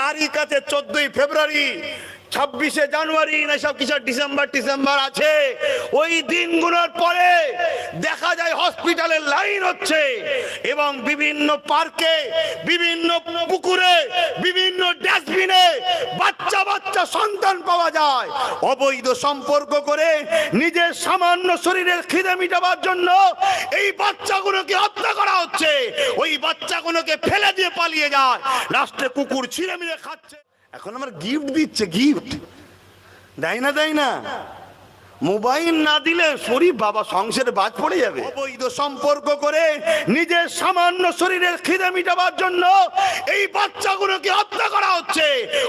তারিখ আছে 14ই ফেব্রুয়ারি, 26শে জানুয়ারি, না সব কিছু ডিসেম্বর আছে। ওই দিনগুলোর পরে দেখা যায় হসপিটালে লাইন হচ্ছে এবং বিভিন্ন পার্কে, বিভিন্ন পুকুরে, বিভিন্ন ডাস্টবিনে বাচ্চা বাচ্চা সন্তান পাওয়া যায়। অবৈধ সম্পর্ক করে নিজের সামান্য শরীরের খিদে মিটাবার জন্য এই বাচ্চাগুলোকে হত্যা করা হচ্ছে। ওই বাচ্চাগুলোকে ফেলে দিয়ে পালিয়ে যায়, লাস্টে কুকুর ছিঁড়ে মিলে খাচ্ছে। এখন আমার গিফট দিচ্ছে, গিফট দেয় না। মোবাইল না দিলে শরীর বাবা সংসারে বাজ পড়ে যাবে। অবৈধ সম্পর্ক করে নিজের সামান্য শরীরের খিদে মিটাবার জন্য এই বাচ্চাগুলোকে হত্যা করা হচ্ছে।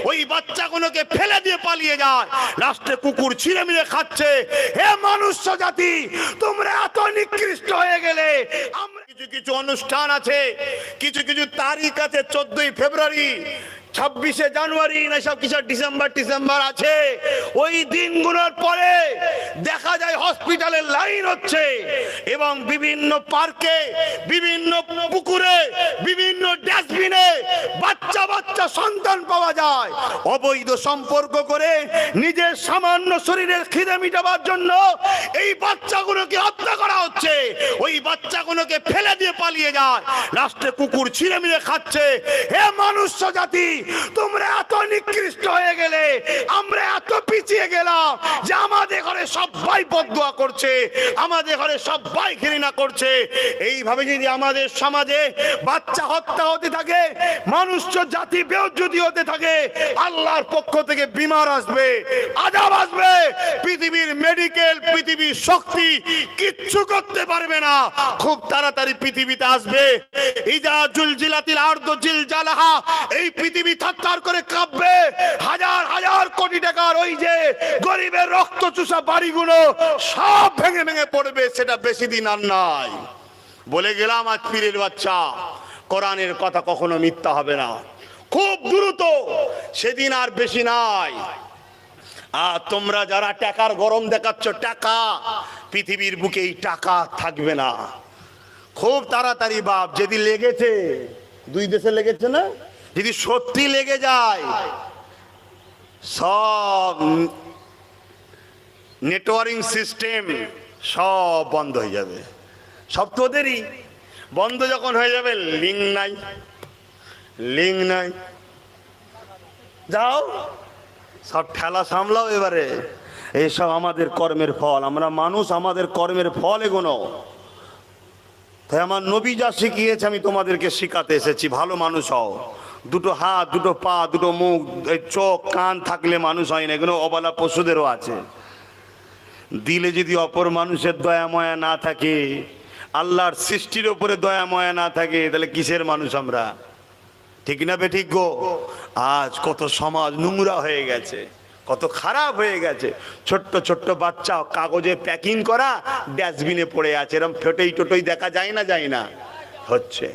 ওই বাচ্চাগুলোকে ফেলে দিয়ে পালিয়ে যায়, লাস্টে কুকুর ছিঁড়ে মিলে খাচ্ছে। হে মনুষ্য জাতি, তোমরা এত নিকৃষ্ট হয়ে গেলে। আমরা কিছু অনুষ্ঠান আছে, কিছু তারিখ আছে 14ই ফেব্রুয়ারি, 26শে জানুয়ারি, না সব কিছু ডিসেম্বর আছে। ওই দিনগুলোর পরে দেখা যায় হসপিটালে লাইন হচ্ছে এবং বিভিন্ন পার্কে, বিভিন্ন পুকুরে, বিভিন্ন ডাস্টবিনে বাচ্চা বাচ্চা সন্তান পাওয়া যায়। অবৈধ সম্পর্ক করে নিজের সামান্য শরীরের খিদে মিটাবার জন্য এই বাচ্চাগুলোকে হত্যা করা হচ্ছে। ওই বাচ্চাগুলোকে ফেলে দিয়ে পালিয়ে যায়, লাস্টে কুকুর ছিঁড়ে মিলে খাচ্ছে। হে মনুষ্য জাতি, তোমরা এত নিকৃষ্ট হয়ে গেলে, আমরা এত পিছিয়ে গেলাম যে আমাদের ঘরে সবাই বদদুয়া করছে, আমাদের ঘরে সবাই ঘৃণা করছে। এইভাবে যদি আমাদের সমাজে বাচ্চা হত্যা হতে থাকে, মনুষ্য জাতি বেইজ্জতি হতে থাকে, আল্লাহর পক্ষ থেকে বিমার আসবে, আযাব আসবে। পৃথিবীর মেডিকেল, পৃথিবীর শক্তি কিচ্ছু করতে পারবে না। খুব তাড়াতাড়ি পৃথিবীতে আসবে ইজা জুলজিলাতিল আরদু জিলজালাহা। এই পৃথিবী থারথার করে কাঁপবে। হাজার হাজার কোটি টাকার ওই যে গরিবের রক্ত চুষা বাড়িগুলো সব ভেঙে ভেঙে পড়বে। সেটা বেশি দিন আর নাই। বলে গেলাম আজ পীরের বাচ্চা, কোরআনের কথা কখনো মিথ্যা হবে না। খুব দ্রুত, সেদিন আর বেশি নাই। আর তোমরা যারা টাকার গরম দেখাচ্ছ, টাকা, পৃথিবীর বুকে এই টাকা থাকবে না। খুব তাড়াতাড়ি বাপ, যদি লেগেছে, দুই দেশে লেগেছে না, যদি সত্যি লেগে যায়, সব নেটওয়ার্কিং সিস্টেম সব বন্ধ হয়ে যাবে। সব তোদেরই বন্ধ যখন হয়ে যাবে, লিঙ্ক নাই, যাও সব ঠেলা সামলাও। এবারে এইসব আমাদের কর্মের ফল, আমরা মানুষ, আমাদের কর্মের ফল এগোনো। তাই আমার নবী যা শিখিয়েছে আমি তোমাদেরকে শিখাতে এসেছি। ভালো মানুষ হও। দুটো হাত, দুটো পা, দুটো মুখ, চোখ, কান থাকলে মানুষ হয় না। এগুলো অবলা পশুদেরও আছে। দিলে যদি অপর মানুষের দয়া ময়া না থাকে, আল্লাহর সৃষ্টির উপরে দয়া ময়া না থাকে, তাহলে কিসের মানুষ আমরা? ঠিক না বেঠিক গো? আজ কত সমাজ নোংরা হয়ে গেছে, কত খারাপ হয়ে গেছে। ছোট্ট ছোট্ট বাচ্চা কাগজে প্যাকিং করা ডাস্টবিনে পড়ে আছে। এরকম ফেটেই টোটোই দেখা যায় না হচ্ছে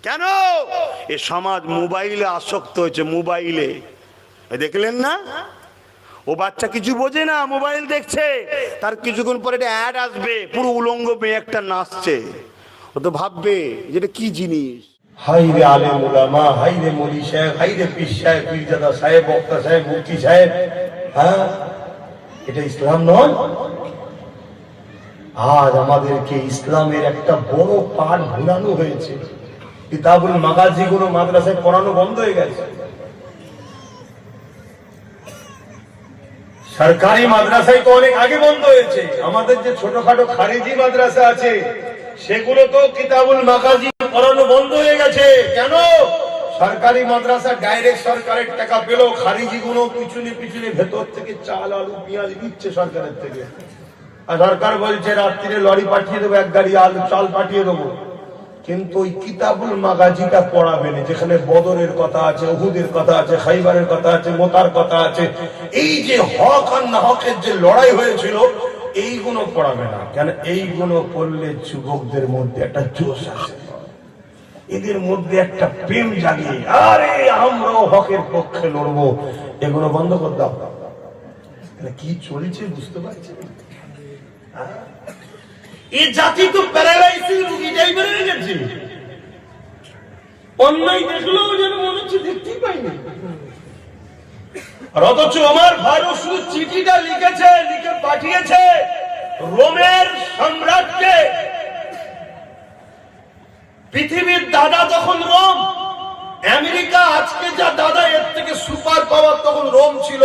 কেন? এ সমাজ মোবাইলে আসক্ত হয়েছে। মোবাইলে দেখলেন না, ও বাচ্চা কিছু বোঝে না, মোবাইল দেখছে, তার কিছুক্ষণ পরে একটা অ্যাড আসবে, পুরো উলঙ্গ মেয়ে একটা নাচছে। ও তো ভাববে যেটা কি জিনিস। হাই রে আলেম উলামা, হাই রে মলি সাহেব, হাই রে পীর সাহেব, পীরজাদা সাহেব, বক্তা সাহেব, মুফতি সাহেব। হ্যাঁ, এটা ইসলাম নয়। আজ আমাদেরকে ইসলামের একটা বড় পাঠ ভুলানো হয়েছে। কিতাবুল মাগাজি গুলো মাদ্রাসায় পড়ানো বন্ধ হয়ে গেছে। সরকারি মাদ্রাসায় তো অনেক আগে বন্ধ হয়েছে। আমাদের যে ছোটখাটো খারিজি মাদ্রাসা আছে, সেগুলো তো কিতাবুল মাগাজি পড়ানো বন্ধ হয়ে গেছে। কেন? সরকারি মাদ্রাসা ডাইরেক্ট সরকারের টাকা পেলেও খারিজি গুলো পিছনে ভেতর থেকে চাল, আলু, পেঁয়াজ দিচ্ছে সরকারের থেকে। আর সরকার বলছে রাত্রিরে লরি পাঠিয়ে দেবো, এক গাড়ি আলু চাল পাঠিয়ে দেবো। কিন্তু ওই কিতাবুল মাগাজিটা পড়াবে না, যেখানে বদরের কথা আছে, উহুদের কথা আছে, খাইবারের কথা আছে, মোতার কথা আছে। এই যে হক আর না হকের যে লড়াই হয়েছিল, এইগুলো পড়াবে না। কেন? এইগুলো পড়লে যুবকদের মধ্যে একটা জোশ আসে, এদের মধ্যে একটা প্রেম জাগে, আরে আমরাও হকের পক্ষে লড়বো। এগুলো বন্ধ করে দাও। কি চলছে বুঝতে পারছি। এই জাতি তো প্যারালাইসিস রোগী টাইপের হয়ে গেছে। অন্যায় দেখলেও যেন মনে হচ্ছে দেখতেই পাইনি। আর অথচ আমার ভাইও শুধু চিঠিটা লিখেছে, লিখে পাঠিয়েছে রোমের সম্রাটকে। পৃথিবীর দাদা তখন রোম, আমেরিকা আজকে যা দাদা, এর থেকে সুপার পাওয়ার তখন রোম ছিল।